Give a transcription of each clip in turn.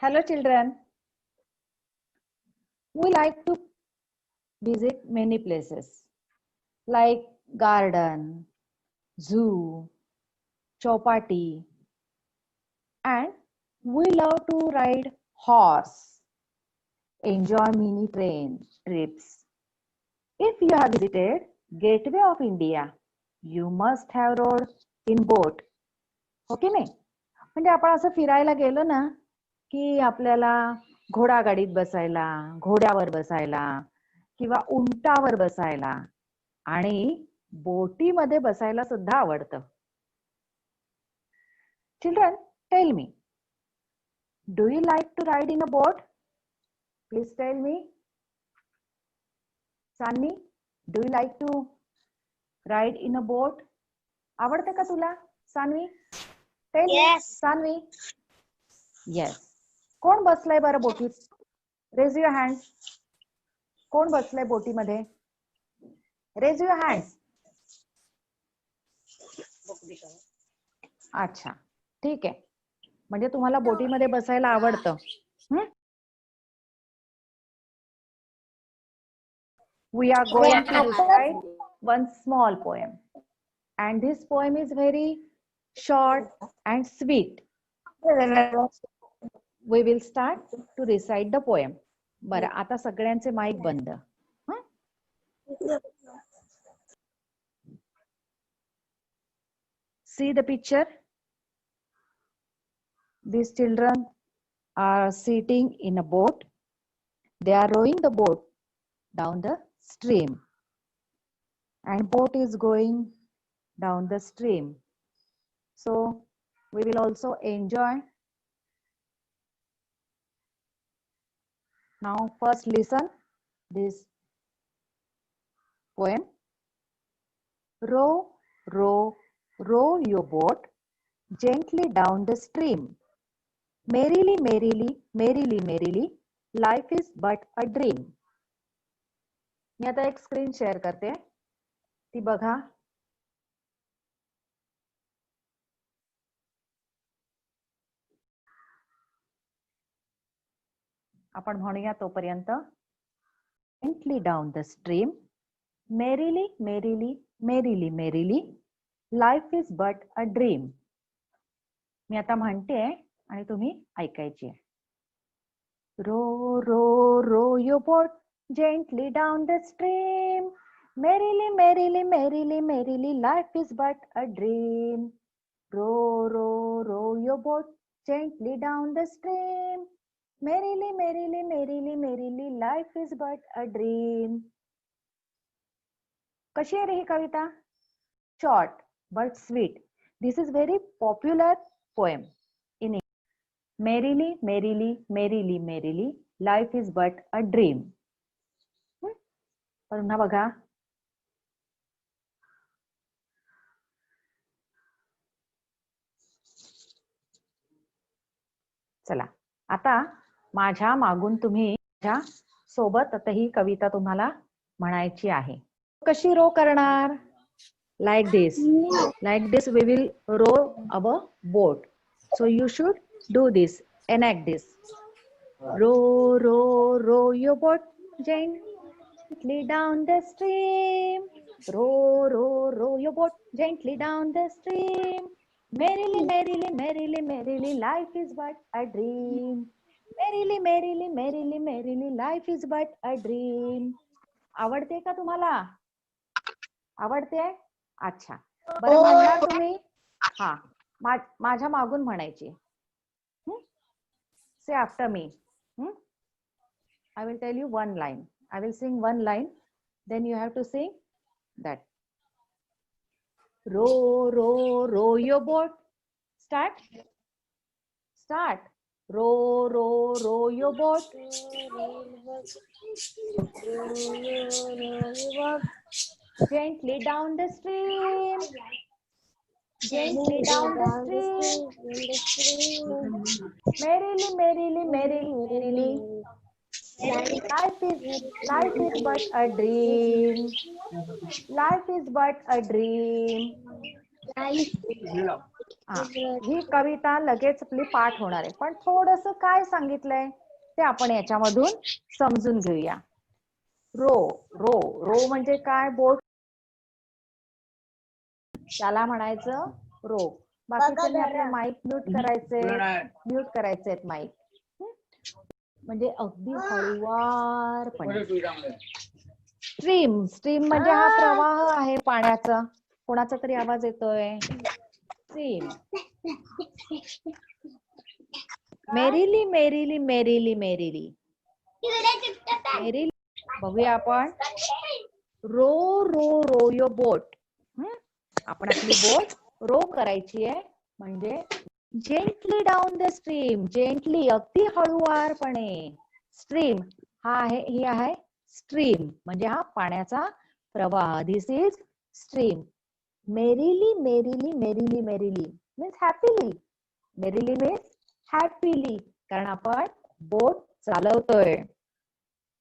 Hello children. We like to visit many places like garden, zoo, chowpatty, and we love to ride horse, enjoy mini train trips. If you have visited Gateway of India, you must have rode in boat. हो की नाही? म्हणजे आपण असं फिरायला गेलो ना की आपल्याला घोडागाडीत बसायला, घोड्यावर बसायला किंवा उंटावर बसायला आणि बोटीमध्ये बसायला सुद्धा आवडतं. Children, tell me, do you like to ride in a boat? Please tell me. Sanvi, do you like to ride in a boat? आवडतं का तुला Saanvi? Tell me, Saanvi. Yes. कोण बसलाय बरं बोटीत? Raise your hands. कोण बसलाय बोटीमध्ये? Raise your hands. अच्छा, ठीक आहे. म्हणजे तुम्हाला बोटीमध्ये बसायला आवडतं. We are going to recite one small poem. And this poem is very short and sweet. We will start to recite the poem. बरं, आता सगळ्यांचे माईक बंद. See the picture. These children are sitting in a boat. They are rowing the boat down the stream. And boat is going down the stream. So we will also enjoy. Now first listen this poem. Row, row, row your boat gently down the stream. Merrily, merrily, merrily, merrily, life is but a dream. मी आता एक screen share करते, ती बघा. आपण म्हणूया तोपर्यंत. Gently down the stream, merrily, merrily, merrily, merrily, life is but a dream. मी आता म्हणते आणि तुम्ही ऐकायची. Row, row, row your boat gently down the stream. Merrily, merrily, merrily, merrily, life is but a dream. Row, row, row your boat gently down the stream. Merrily, merrily, merrily, merrily, life is but a dream. कशी आहे रे ही कविता? Short but sweet. This is very popular poem in English. Merrily, merrily, merrily, merrily, life is but a dream. पुन्हा बघा. चला, आता माझ्या मागून तुम्ही माझ्या सोबत आता ही कविता तुम्हाला म्हणायची आहे. कशी रो करणार? Like this. Like this we will row our boat. So you should do this. Enact this. Row, row, row your boat gently down the stream. Row, row, row your boat gently down the stream. Merrily, merrily, merrily, merrily, life is but a dream. Merrily, merrily, merrily, merrily, life is but a dream. आवडते का तुम्हाला? आवडते? अच्छा. बरं म्हणणार तुम्ही? हा, माझ्या मागून म्हणायची. Say after me. I will tell you one line. I will sing one line. Then you have to sing that. Row, row, row your boat. Start. Start. Row, row, row your boat. Gently down the stream. Gently down the stream. Merrily, merrily, merrily, merrily. Life is but a dream. Life is but a dream. ही कविता लगेच आपली पाठ होणार आहे, पण थोडस काय सांगितलंय ते आपण याच्यामधून समजून घेऊया. रो रो रो म्हणजे काय? बोट, त्याला म्हणायचं रो. बाकीच्यांनी आपले माईक म्यूट करायचे माईक. म्हणजे अगदी हळुवारपणे. स्ट्रीम स्ट्रीम म्हणजे हा प्रवाह आहे पाण्याचा. कोणाचा तरी आवाज येतोय. Stream. Merrily merrily merrily merrily merrily. बघूया आपण. रो रो रो युअर बोट. आपण आपली बोट रो करायची आहे, म्हणजे gently down the stream. Gently, अगदी हळुवारपणे. स्ट्रीम हा आहे, ही आहे स्ट्रीम म्हणजे हा पाण्याचा प्रवाह. This is stream. Merrily merrily merrily merrily means happily. Merrily means happily, कारण आपण बोट चालवतोय.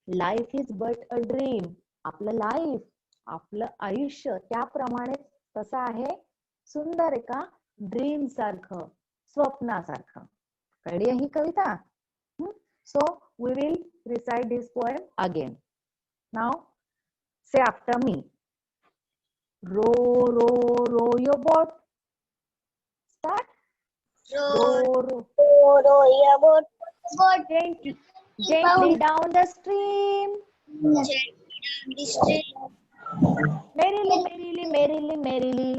Life is but a dream. आपलं लाईफ, आपलं आयुष्य त्याप्रमाणे कसं आहे? सुंदर एका ड्रीम सारखं, स्वप्नासारखं. कळली ही कविता? So we will recite this poem again. Now say after me. Row row row your boat. Start. Row row your boat gently down the stream. Merrily, merrily, merrily, merrily.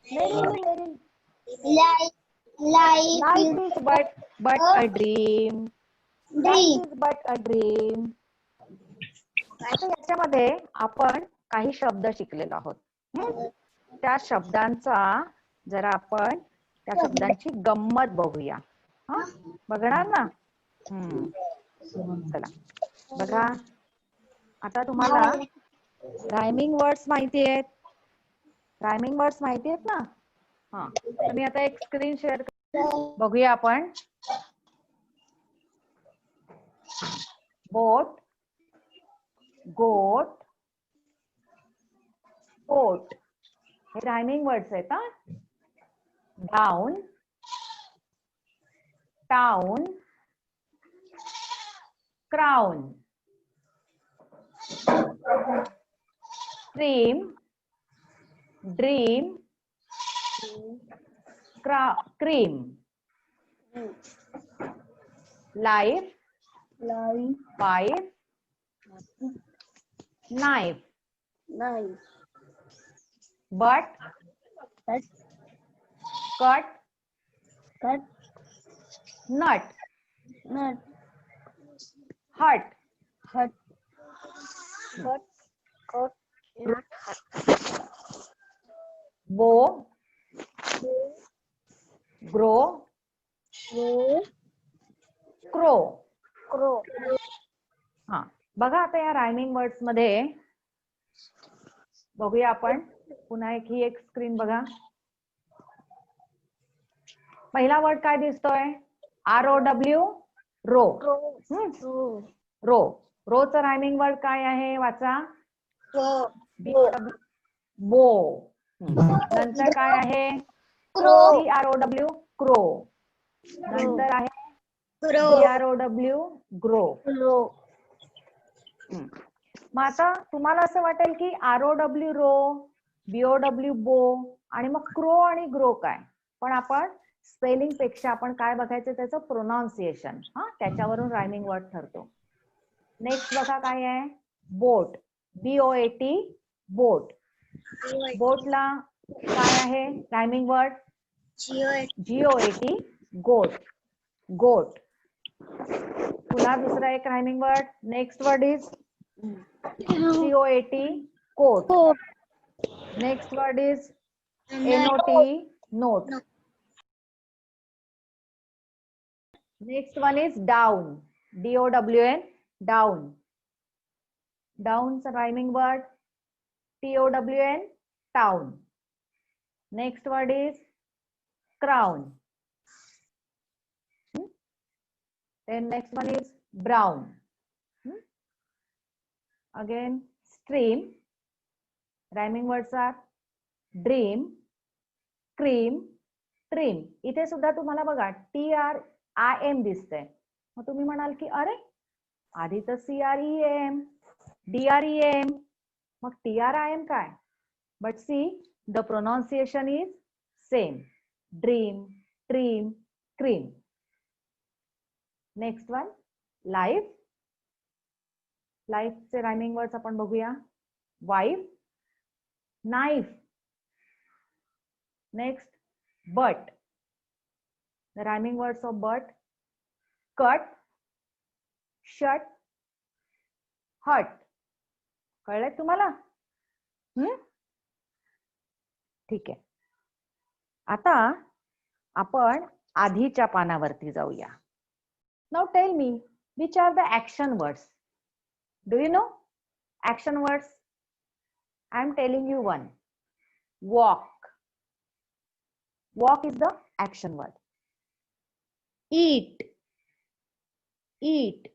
Merrily, merrily. Life is but a dream. Life is but a dream. आता याच्यामध्ये आपण काही शब्द शिकलेलो आहोत. त्या शब्दांचा जरा आपण त्या शब्दांची गंमत बघूया. बघणार ना? चला बघा. आता तुम्हाला रायमिंग वर्ड्स माहिती आहेत? रायमिंग वर्ड्स माहिती आहेत ना? तर मी आता एक स्क्रीन शेअर बघूया आपण. बोट, गोट, ओट हे रायमिंग वर्ड्स आहेत. Down, town, crown. Stream, dream, cream. Life, pipe, knife. But, cut, nut, hut, bow, grow, crow. बघा आता या रायमिंग वर्ड्स मध्ये बघूया आपण पुन्हा ही एक स्क्रीन बघा. पहिला वर्ड काय दिसतोय? ROW, रो. रो. रोचं रायमिंग वर्ड काय आहे? वाचा. बो. नंतर काय आहे? CROW, crow. नंतर आहे GROW, ग्रो. मग आता तुम्हाला असं वाटेल की ROW रो, BOW बो आणि मग क्रो आणि ग्रो काय? पण आपण स्पेलिंग पेक्षा आपण काय बघायचं? त्याचं प्रोनाउन्सिएशन. त्याच्यावरून रायमिंग वर्ड ठरतो. नेक्स्ट बघा काय आहे? Boat, BOAT, boat. बोटला काय आहे rhyming word? GOAT, goat. Goat. पुन्हा दुसरा एक rhyming word. Next word is COAT, coat. Next word is NOT, note. Next one is down, DOWN, down. Down's a rhyming word. TOWN, town. Next word is crown. Then next one is brown. Again stream. Rhyming words are dream, cream, trim. इथे सुद्धा तुम्हाला बघा TRIM दिसतंय. मग तुम्ही म्हणाल की अरे आधी तर CREM, DREM, मग TRIM काय? But see the pronunciation is same. Dream, trim, cream. Next one life. लाईफचे रायमिंग वर्ड्स आपण बघूया. Wife, knife. Next but. The rhyming words of but: cut, shut, hut. कळलंय तुम्हाला? ठीक आहे. आता आपण आधीच्या पानावरती जाऊया. Now tell me, which are the action words? Do you know action words? I am telling you one. Walk. Walk is the action word. Eat. Eat.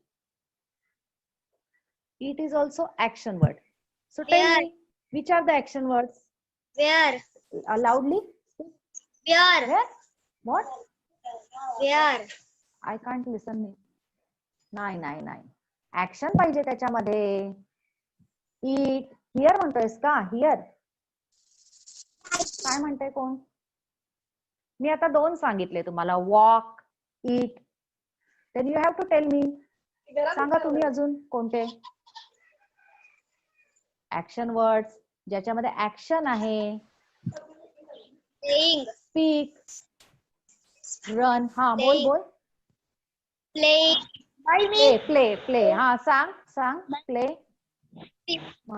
Eat is also action word. So tell me, which are the action words? Where? Loudly. Where? Where? What? Where? I can't listen. नाही. Action पाहिजे त्याच्यामध्ये. Eat. Here म्हणतोयस का? Here. काय म्हणते कोण? मी आता 2 सांगितले तुम्हाला. Walk, eat. Then you have to tell me. सांगा तुम्ही अजून कोणते ऍक्शन वर्ड्स ज्याच्यामध्ये ऍक्शन आहे. Playing. Speak, run. हा बोल. Playing. प्ले. हा सांग play.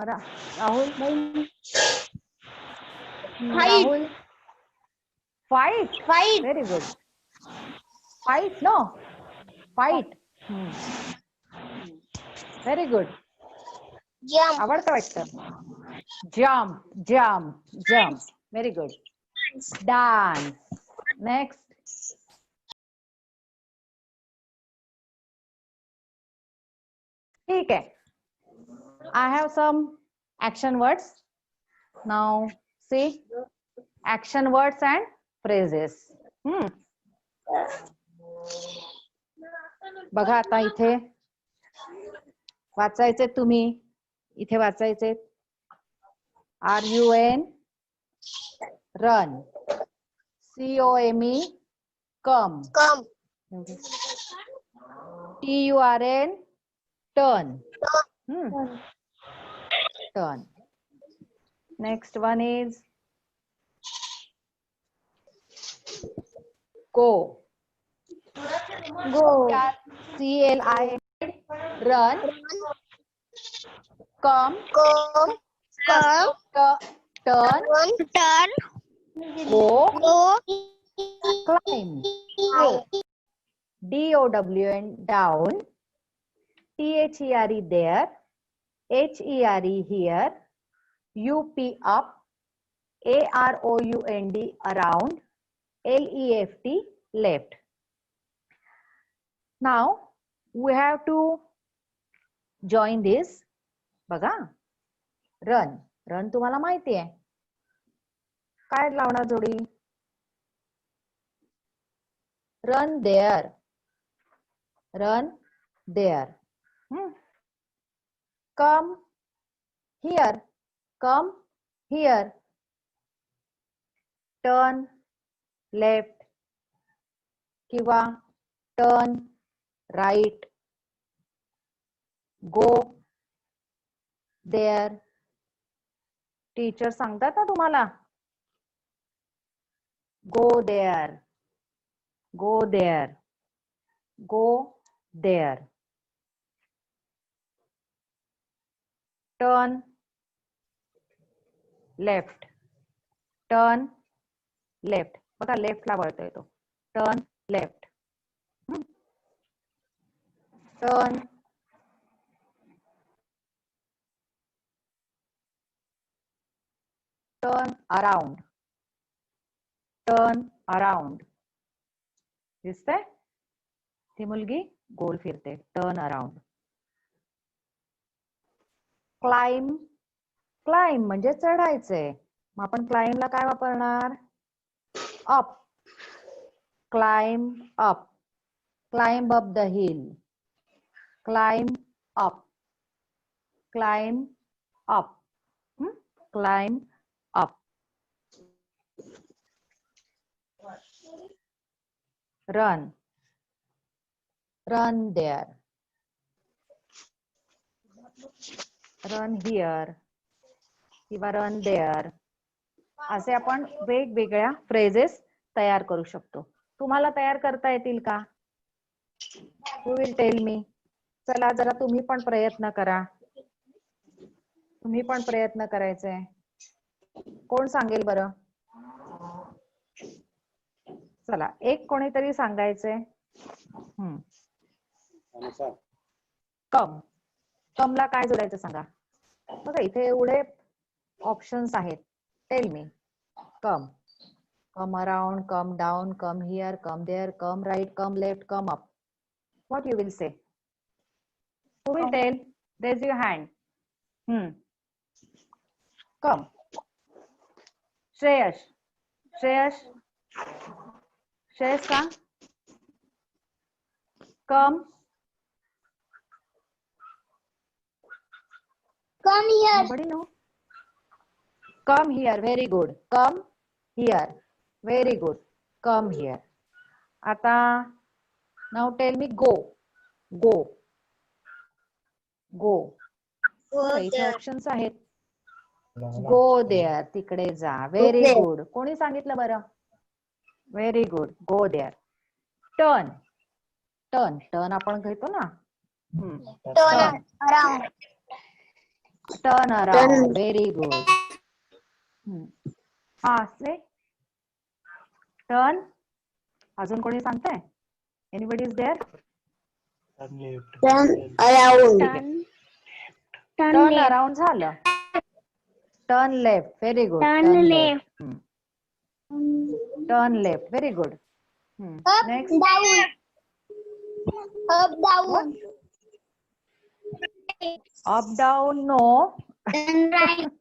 Rahul. Fight. Very good. Fight. No fight. Very good. Jump. आवडतं वाटतं. Jump. Very good. Dance. Next. ठीक आहे. I have some action words. Now see action words and phrases. बघा आता इथे वाचायचे तुम्ही. इथे वाचायचे. RUN run. COME come. TURN turn. Turn. Next one is go. CLI run. Come. Turn. Go. Climb. DOWN down. THERE there. HERE here. UP up. AROUND around. LEFT left. Now we have to join this. बघा. Run तुम्हाला माहिती आहे. काय लावणार जोडी? Run there. Come here. Turn left किंवा turn right. Go there. Teacher सांगतात ना तुम्हाला. Go there. Turn left. बघा लेफ्टला वळतोय तो. Turn left. Turn around. दिसतंय? ती मुलगी गोल फिरते. Turn around. क्लाइम म्हणजे चढायचंय. मग आपण क्लाइमला काय वापरणार? Up. climb up. Climb up the hill. Climb up. Climb up. Climb up. Run. Run there. Run here. किंवा run there. असे आपण वेगवेगळ्या फ्रेजेस तयार करू शकतो. तुम्हाला तयार करता येतील का? Who will tell me? चला जरा तुम्ही पण प्रयत्न करा. तुम्ही पण प्रयत्न करायचे. कोण सांगेल बरं? चला एक कोणीतरी सांगायचंय. कम. कमला काय जोडायचं सांगा. बघा इथे एवढे ऑप्शन्स आहेत. Tell me. Come. Come around, come down, come here, come there, come right, come left, come up. What you will say? Who will tell? Raise your hand. Come. Shreyash. Shreyash. Shreyash सांग. Come. Come here. Nobody know? Come here. Very good. Come here. Very good. Come here. आता now tell me go. Go. Go. Go इथे there. Options आहेत. Go there. तिकडे जा. Very good. कोणी सांगितलं बरं? Very good. Go there. Turn. Turn. Turn आपण घेतो ना. Turn around. Turn around. Very good. say. Turn. अजून कोणी सांगताय? Anybody is there? Turn around. Turn around झालं. Turn left. Very good. Turn left. Turn left. Very good. Up, Next. down. Up, down. Up, down. No. Turn right.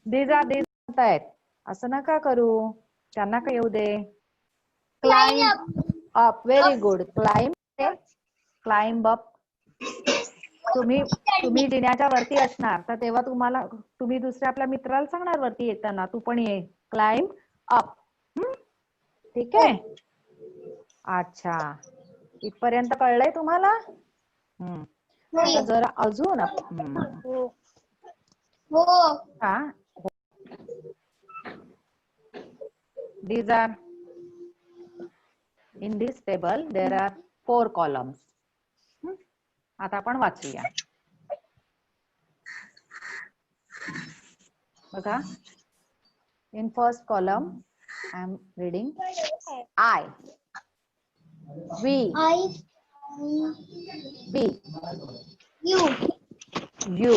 these म्हणतायत. असं नका करू. त्यांना का येऊ दे. Climb Climb up. up. Very good. Climb. Climb up. तुम्ही जिन्याच्या वरती असणार तर तेव्हा तुम्ही दुसऱ्या आपल्या मित्राला सांगणार वरती येताना तू पण ये. Climb up. ठीक आहे. अच्छा इथपर्यंत कळलंय तुम्हाला? आता जरा अजून These are in this table there are 4 columns. आता आपण वाचूया. बघा in first column I am reading I, we, we, You, you,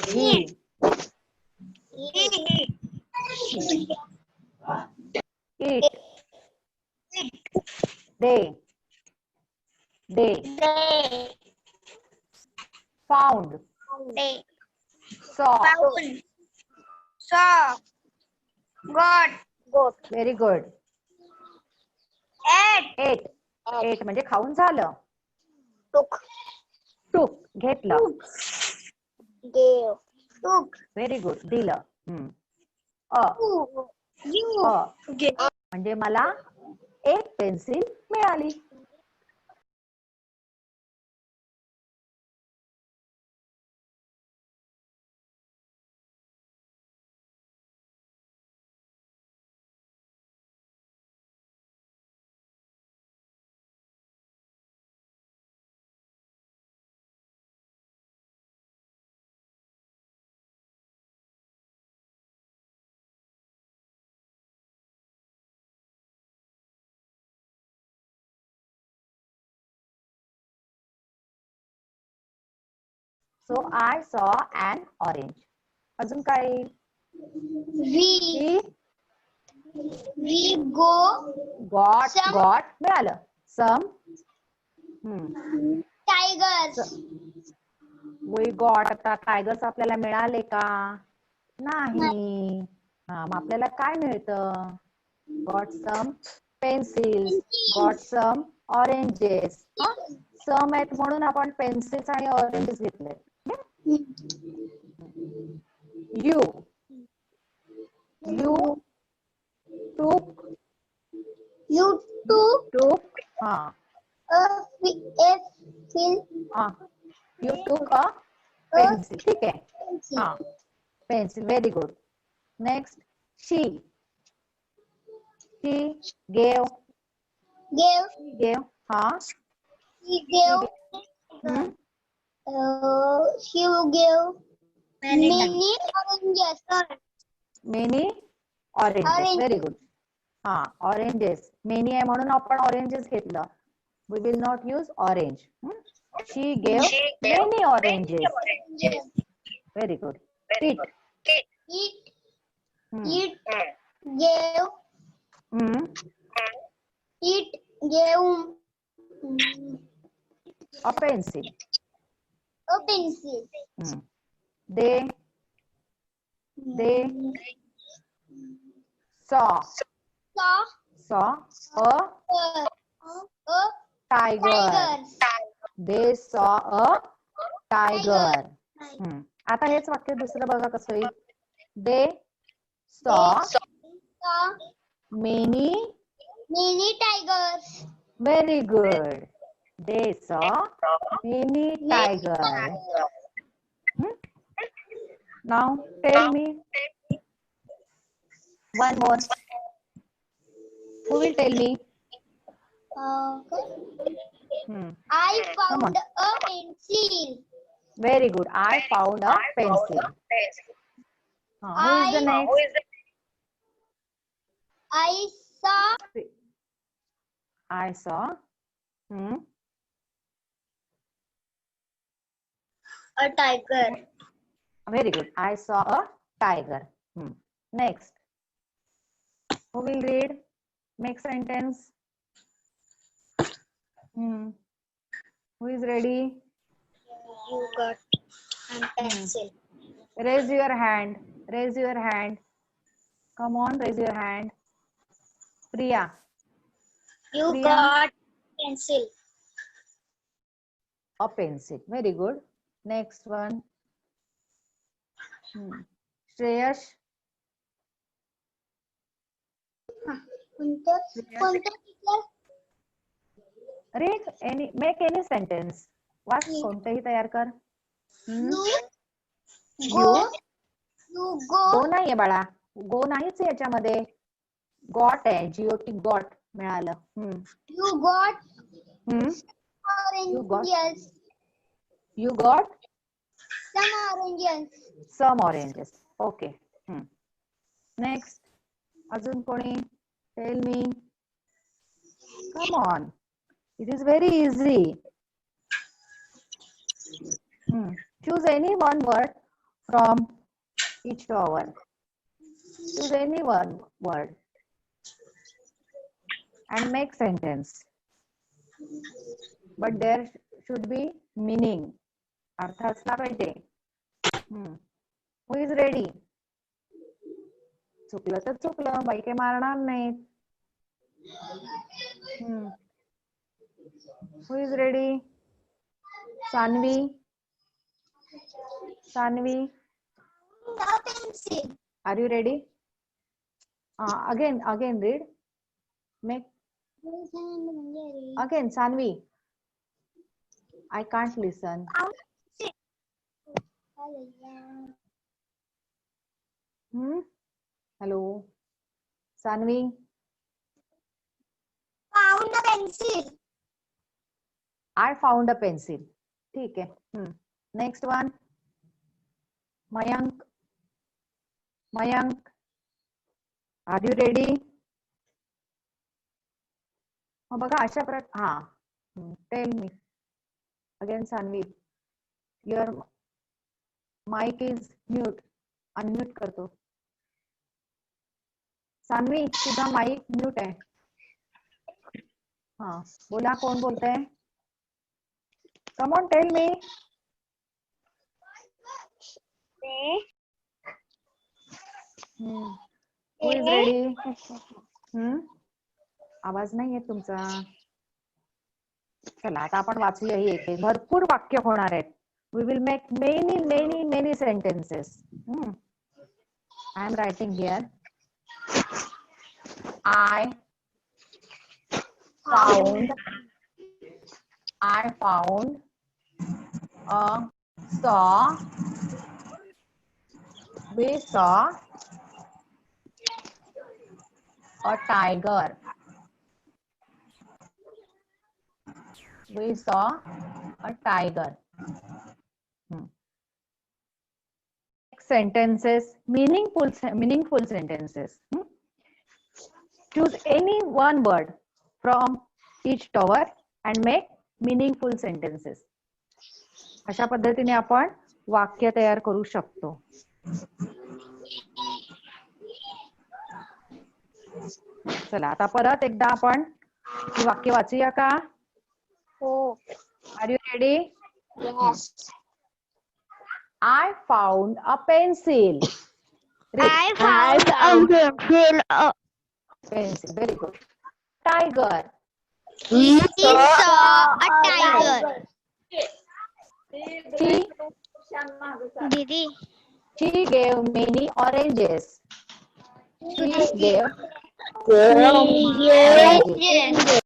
he, it, they, found, saw, got, very good, ate म्हणजे खाऊन झालं. took घेतलं. व्हेरी गुड दिलं. म्हणजे मला एक पेन्सिल मिळाली. So I saw an orange. अजून काय? we got मिळालं. Some tigers. we got. आता टायगर्स आपल्याला मिळाले का? नाही. मग आपल्याला काय मिळतं? got some pencils, got some oranges. हा सम आहेत म्हणून आपण पेन्सिल्स आणि ऑरेंजेस घेतले. You took You took हा a you took a pencil. ठीक आहे. हा pencil. Very good. Next, she gave हा He gave. hmm? He gave many oranges. Many oranges. Orange. Very good. हा oranges. Many आहे म्हणून आपण oranges घेतलं. We will not use orange. She gave many oranges. Very good. It It gave. hmm. It gave A pencil. a pencil. They saw a A tiger. They saw a tiger. आता हेच वाक्य दुसरं बघा कसं होईल. They saw many. tigers. Very good. They saw many tigers. Now tell me one more. Who will tell me? I Come on. found a pencil. Very good. I found a pencil. Who is the next? I saw a tiger. Very good. I saw a tiger. Next. Who will read? Make sentence. Who is ready? You got a pencil. Raise your hand. Raise your hand. Come on, raise your hand. Priya. You Priya. got pencil. A pencil. Very good. Next one. Shreyash. Read any. Make any sentence. Watch कोणतेही तयार कर. You go. नाहीये बाळा. गो नाहीच याच्यामध्ये. Got आहे. GOT got मिळालं. You got oranges. You got some oranges. Some oranges. Okay. Next. अजून कोणी? Tell me. Come on. It is very easy. Choose any one word from each tower. Choose any one word and make sentence. But there should be meaning. अर्थ असला पाहिजे. Who is ready? चुकलं तर चुकलं. By काही मारणार नाहीत. Who is ready? Sanvi. Are you ready? Again read. Make again Sanvi. I can't listen. Hello. Sanvi. Found a pencil. I found a pencil. ठीक है. Next one. Mayank. Are you ready? बघा अशा प्रकार. Tell me. Again Sanvi. Your mic is mute. Unmute करतो. Sanvi, तुझा mic mute आहे. बोला कोण बोलतंय? Come on, tell me. Who is ready? आवाज नाही येत तुमचा. चला आता आपण वाचूया ही एक एक. भरपूर वाक्य होणार आहेत. We will make many many many sentences. I am writing here. I found a saw. We saw a tiger. We saw a tiger. Sentences, meaningful sentences. Choose any one word from each tower and make meaningful sentences. अशा पद्धतीने आपण वाक्य तयार करू शकतो. चला आता परत एकदा आपण ही वाक्य वाचूया का? हो. Are you ready? Yes. I found a pencil. I found a pencil. Pencil, very good. Tiger. We saw a tiger. Didi. She gave many oranges. She gave Oranges.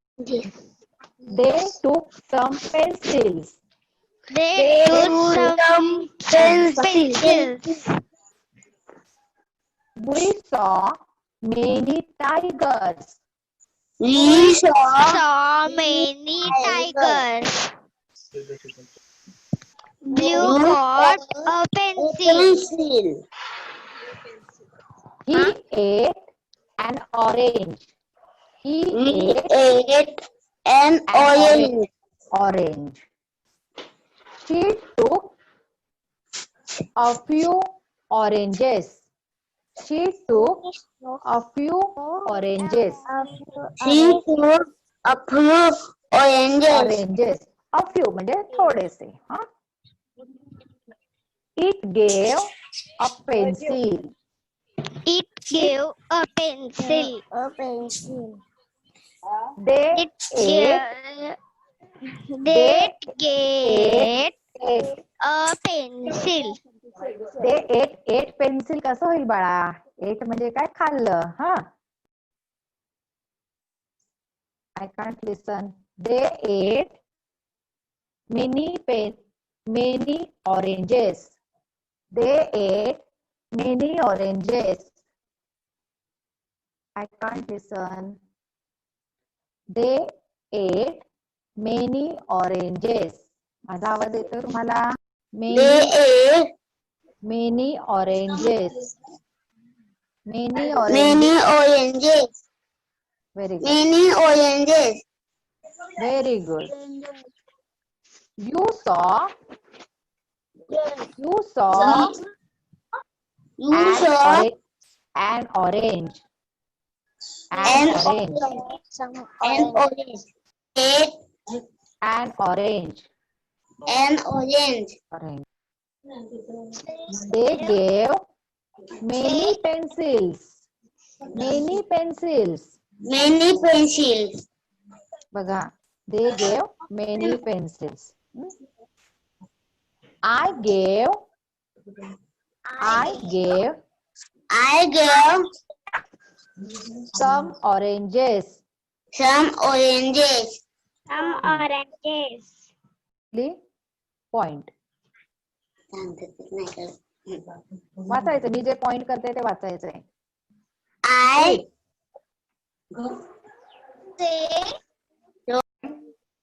They took some pencils. They took some pencils. We saw many tigers. We saw many tigers. Blue got a pencil. He ate an orange. He ate an orange. She took a few oranges. She took a few oranges. She took a few oranges. A few म्हणजे थोडेसे. It gave a pencil. It gave a pencil. They ate a pencil. They ate pencil कसं होईल बाळा? Ate म्हणजे काय? खाल्लं. हा. I can't listen. They ate many oranges. They ate many oranges. I can't listen. They ate many oranges. माझा आवाज येतो तुम्हाला? Many oranges. Many oranges. Very good. Very good. You saw an orange. An orange. Orange. They gave many pencils. बघा. They gave many pencils. I gave some oranges. Point. वाचायचं. मी जे point करते ते वाचायचंय. They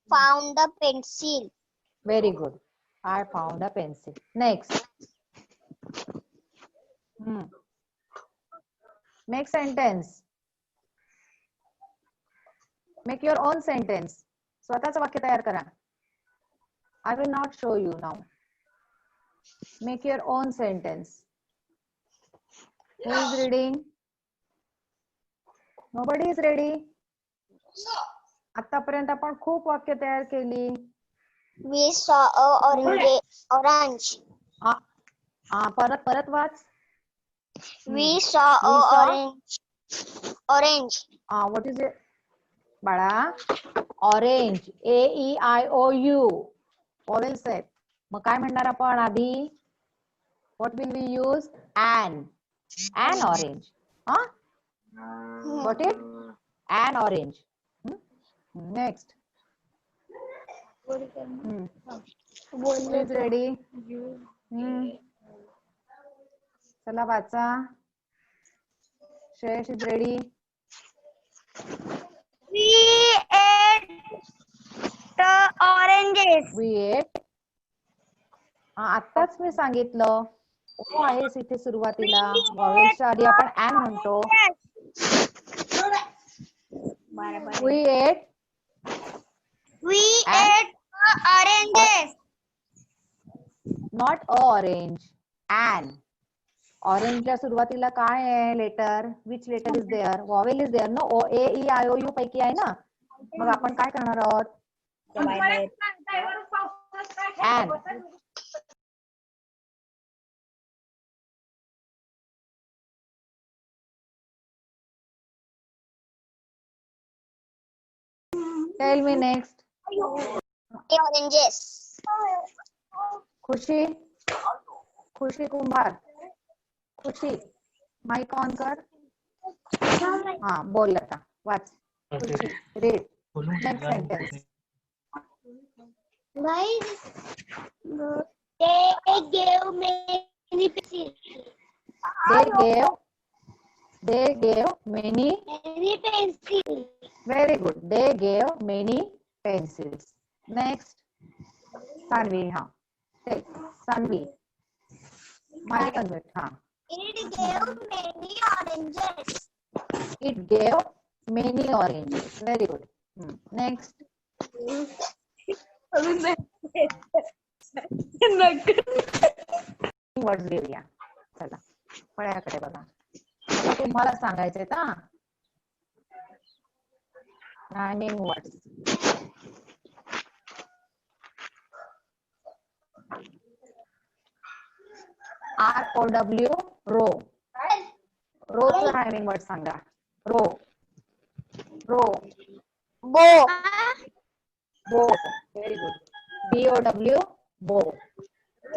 found a pencil. Very good. I found a pencil. Next. Make sentence. Make your own sentence. स्वतःचं वाक्य तयार करा. I will not show you now. Make your own sentence. Who is reading? Nobody is ready. आतापर्यंत आपण खूप वाक्य तयार केली. We saw a orange. परत watch. We saw a orange. Orange. What is it? बाळा, ऑरेंज. AEIOU. Vowel set. मग काय म्हणणार आपण आधी? What will we use? An orange. Huh? Got it? An orange. Next. Who is ready? चला वाचा. Shreyas is ready. We ate the oranges. We ate. आत्ताच मी सांगितलं. ओ आहेस इथे सुरुवातीला. वॉवेलच्या आधी आपण ॲन म्हणतो. We ate. We ate the oranges. Not a orange. An. ऑरेंजच्या सुरुवातीला काय आहे letter? Which letter is there? Vowel is there. No AEIOU पैकी आहे ना. मग आपण काय करणार आहोत? An. Tell me next. The oranges. खुशी. खुशी कुंभार. खुशी माइक ऑन कर. हा बोल आता. वाच. खुशी read next sentence. They gave many pencils. They gave many. Many pencils. Very good. They gave many pencils. Next. Sanvi. हाँ. Take Sanvi. Mic unmute. हाँ. It gave many oranges. It gave many oranges. Very good. Next. Words घेऊया. चला फळ्याकडे बघा. आता तुम्हाला सांगायचंय ना. Rhyming words. ROW row. रोचं रायमिंग वर्ड सांगा. Row. Row. Bow. Bow. Very good. BOW bow.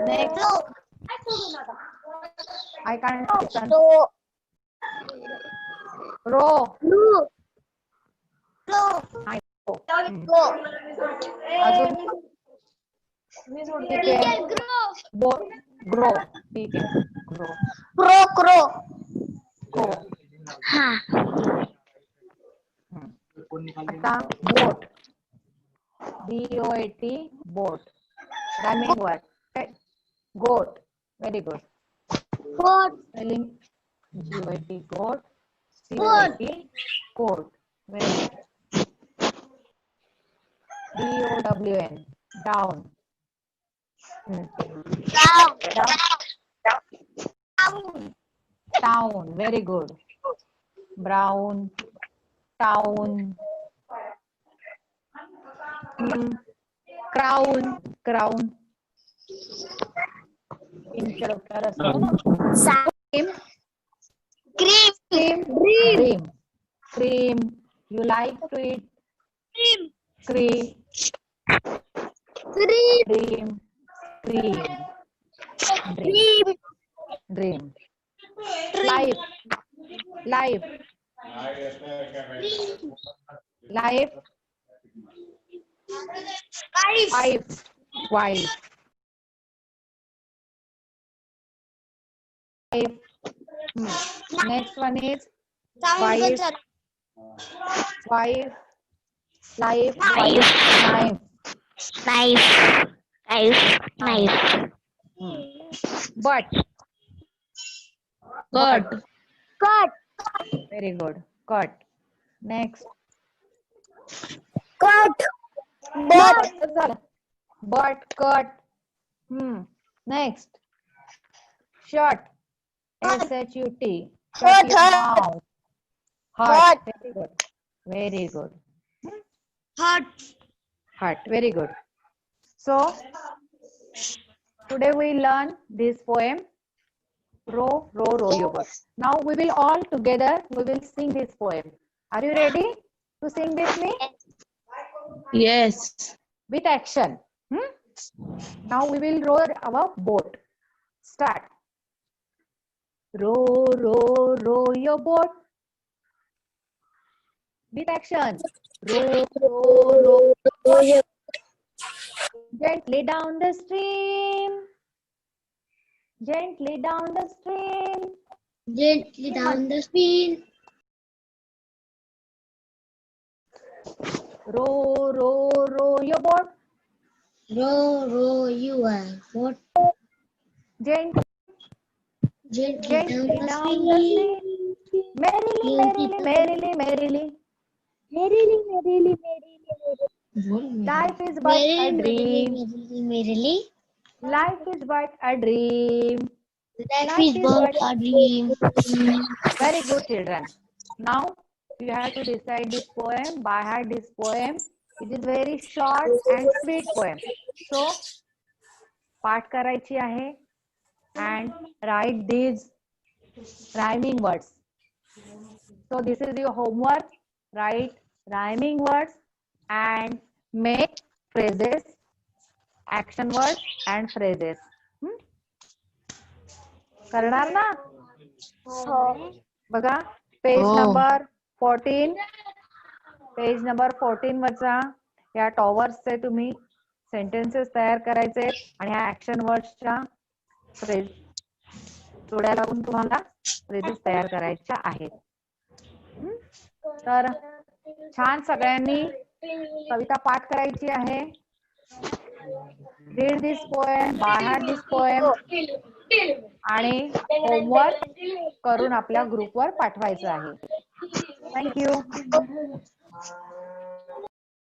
Next. I can't listen. Row. Blue. Blue. I know. Go. अजून ठीक आहे. Grow. बो. ग्रो. ठीक आहे. ग्रो. Crow. Crow. गो. आता boat. BOAT boat. Rhyming word. Goat. Very good. Goat. Spelling GOAT goat. COAT goat. Very good. DOWN down. Town. Very good. Brown. Town. Crown. Crown. Pinch डोक्यावर असतो ना. Cream. Cream. Cream. Cream. You like to eat Cream. cream. Cream. Cream. Cream. Cream. Dream. Life. Life. Life. Wife. Wife. Next one is wife. Wife. Life. Wife. Knife. Knife. Knife. Knife. But. Cut. Cut. Very good. Cut. Next. Cut. But. But. Cut. Next. Shut. SHUT. Shut your mouth. Hut. Very good. Very good. Hut. Hut. Very good. So, today we learn this poem. Row, row, row your boat. Now we will all together, we will sing this poem. Are you ready to sing with me? Yes. With action. Now we will row our boat. Start. Row, row, row your boat. With action. Row, row, row. Gently down the stream. Gently down the stream. Gently down the stream. Row, row, row your boat. Row, row your boat. Gently Gently down the stream. Merrily, merrily, merrily, merrily. Merrily. Life is but a dream. Merrily. Life is but a dream. Life is but a dream. Very good, children. Now you have to decide this poem, by heart this poem. It is very short and sweet poem. So पाठ करायची आहे and write these rhyming words. So this is your homework. Write rhyming words and make phrases, action words and phrases. करणार ना? बघा page number 14. Page number 14 वरचा या टॉवर्सचे तुम्ही sentences तयार करायचे आणि ह्या ऍक्शन वर्ड्सच्या फ्रेज जोड्या लावून तुम्हाला फ्रेजेस तयार करायच्या आहेत. तर छान सगळ्यांनी कविता पाठ करायची आहे. Read this poem, by heart this poem आणि होमवर्क करून आपल्या ग्रुपवर पाठवायचं आहे. थँक्यू.